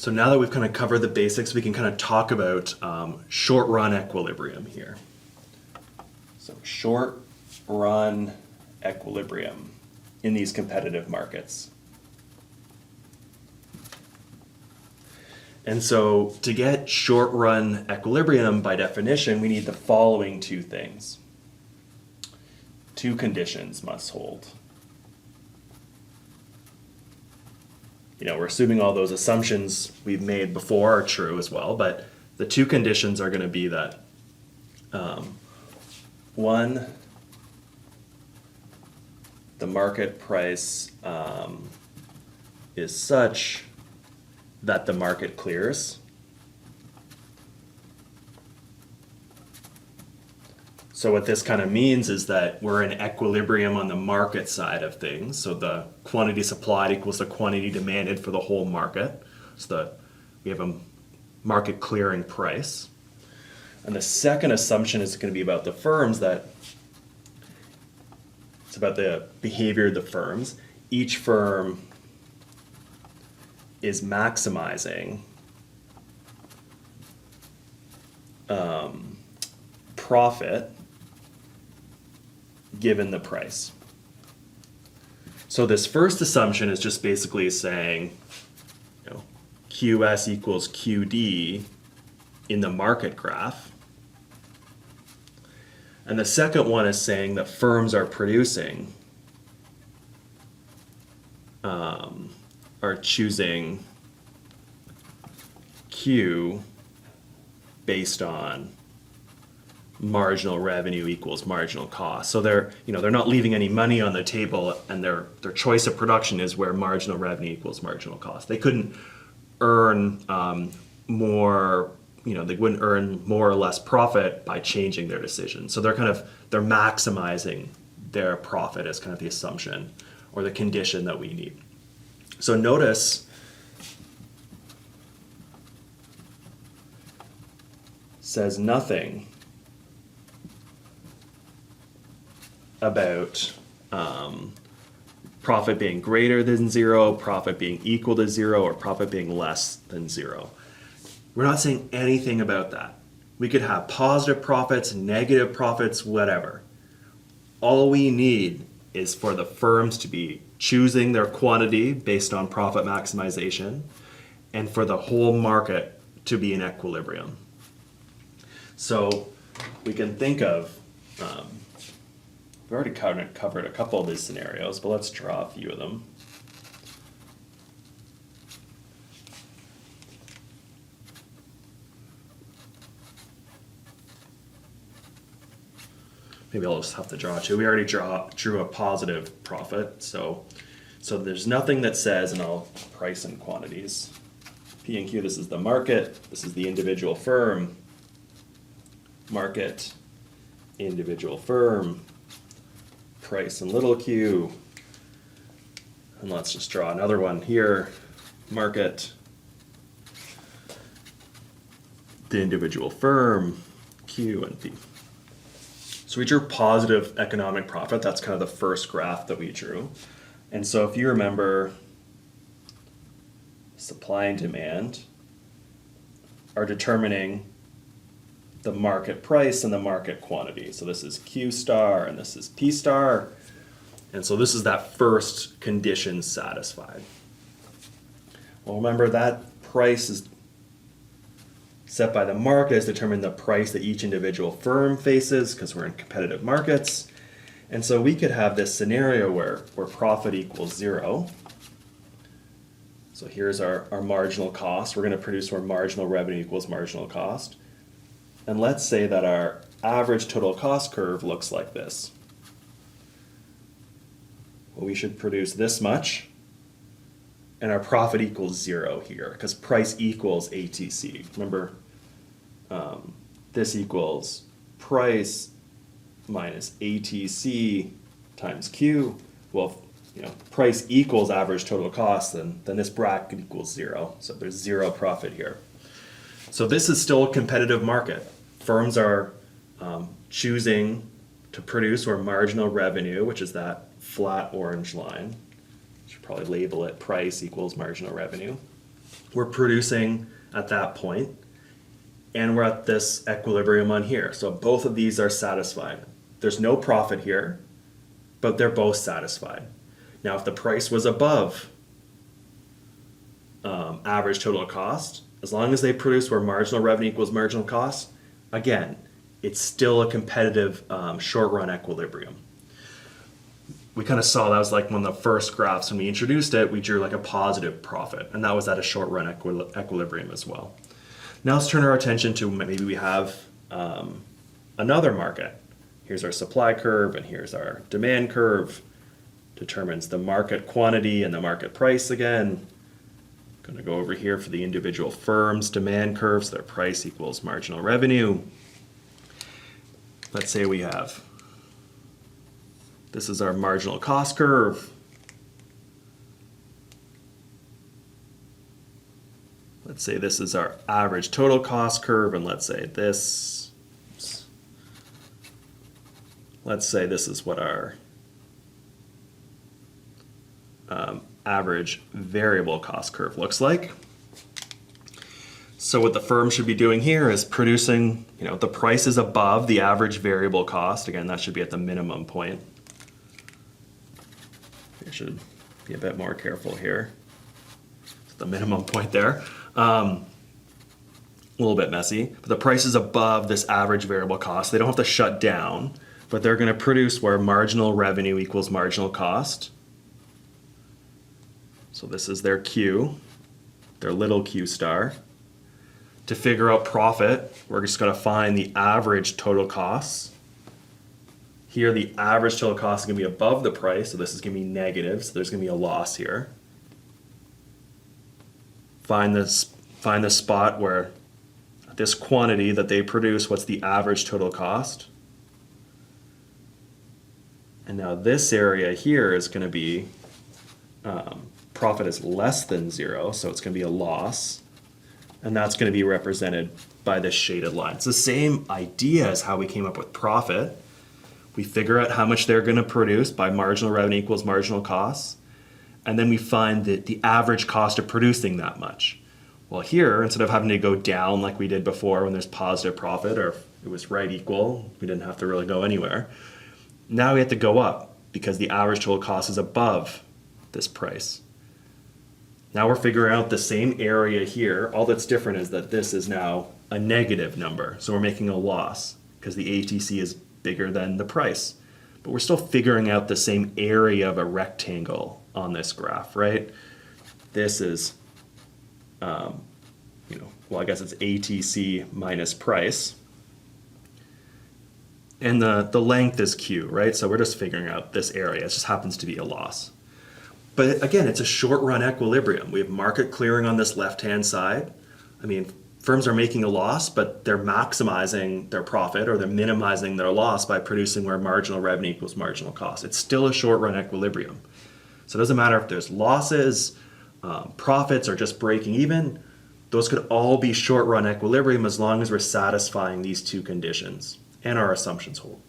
So now that we've kind of covered the basics, we can kind of talk about short run equilibrium here. So short run equilibrium in these competitive markets. And so to get short run equilibrium, by definition, we need the following two things. Two conditions must hold. You know, we're assuming all those assumptions we've made before are true as well, but the two conditions are going to be that one, the market price is such that the market clears. So what this kind of means is that we're in equilibrium on the market side of things. So the quantity supplied equals the quantity demanded for the whole market. So we have a market clearing price. And the second assumption is going to be about the firms, that it's about the behavior of the firms. Each firm is maximizing profit given the price. So this first assumption is just basically saying, you know, QS equals QD in the market graph. And the second one is saying that firms are producing, are choosing Q based on marginal revenue equals marginal cost. So they're not leaving any money on the table, and their choice of production is where marginal revenue equals marginal cost. They couldn't earn more, they wouldn't earn more or less profit by changing their decision. So they're maximizing their profit as kind of the assumption or the condition that we need. So notice says nothing about profit being greater than zero, profit being equal to zero, or profit being less than zero. We're not saying anything about that. We could have positive profits, negative profits, whatever. All we need is for the firms to be choosing their quantity based on profit maximization, and for the whole market to be in equilibrium. So we can think of, we've already covered a couple of these scenarios, but let's draw a few of them. Maybe I'll just have to draw two. We already drew a positive profit, so there's nothing that says, and I'll price in quantities. P and Q, this is the market, this is the individual firm. Market, individual firm, price in little q. And let's just draw another one here. Market, the individual firm, Q and P. So we drew positive economic profit. That's kind of the first graph that we drew. And so if you remember, supply and demand are determining the market price and the market quantity. So this is Q star and this is P star. And so this is that first condition satisfied. Well, remember that price is set by the market is determining the price that each individual firm faces, because we're in competitive markets. And so we could have this scenario where profit equals zero. So here's our marginal cost. We're going to produce where marginal revenue equals marginal cost. And let's say that our average total cost curve looks like this. Well, we should produce this much, and our profit equals zero here, because price equals ATC. Remember, this equals price minus ATC times Q. Well, price equals average total cost, then this bracket equals zero. So there's zero profit here. So this is still a competitive market. Firms are choosing to produce where marginal revenue, which is that flat orange line, should probably label it price equals marginal revenue. we're producing at that point, and we're at this equilibrium on here. So both of these are satisfied. There's no profit here, but they're both satisfied. Now, if the price was above average total cost, as long as they produce where marginal revenue equals marginal cost, again, it's still a competitive short run equilibrium. We kind of saw that was like one of the first graphs when we introduced it, we drew like a positive profit, and that was at a short run equilibrium as well. Now let's turn our attention to maybe we have another market. Here's our supply curve and here's our demand curve. Determines the market quantity and the market price again. Going to go over here for the individual firms' demand curves, their price equals marginal revenue. Let's say we have, this is our marginal cost curve. Let's say this is our average total cost curve, and let's say this, let's say this is what our average variable cost curve looks like. So what the firm should be doing here is producing, the price is above the average variable cost. Again, that should be at the minimum point. I should be a bit more careful here. The minimum point there. A little bit messy, but the price is above this average variable cost. They don't have to shut down, but they're going to produce where marginal revenue equals marginal cost. So this is their Q, their little Q star. To figure out profit, we're just going to find the average total costs. Here, the average total cost is going to be above the price, so this is going to be negative, so there's going to be a loss here. Find the spot where this quantity that they produce, what's the average total cost? And now this area here is going to be profit is less than 0, so it's going to be a loss. And that's going to be represented by this shaded line. It's the same idea as how we came up with profit. We figure out how much they're going to produce by marginal revenue equals marginal costs. And then we find the average cost of producing that much. Well, here, instead of having to go down like we did before when there's positive profit, or if it was right equal, we didn't have to really go anywhere. Now we have to go up because the average total cost is above this price. Now we're figuring out the same area here. All that's different is that this is now a negative number. So we're making a loss because the ATC is bigger than the price. But we're still figuring out the same area of a rectangle on this graph, right? This is, well, I guess it's ATC minus price. And the length is Q, right? So we're just figuring out this area. It just happens to be a loss. But again, it's a short run equilibrium. We have market clearing on this left-hand side. I mean, firms are making a loss, but they're maximizing their profit or they're minimizing their loss by producing where marginal revenue equals marginal cost. It's still a short run equilibrium. So it doesn't matter if there's losses, profits, or just breaking even. Those could all be short run equilibrium as long as we're satisfying these two conditions and our assumptions hold.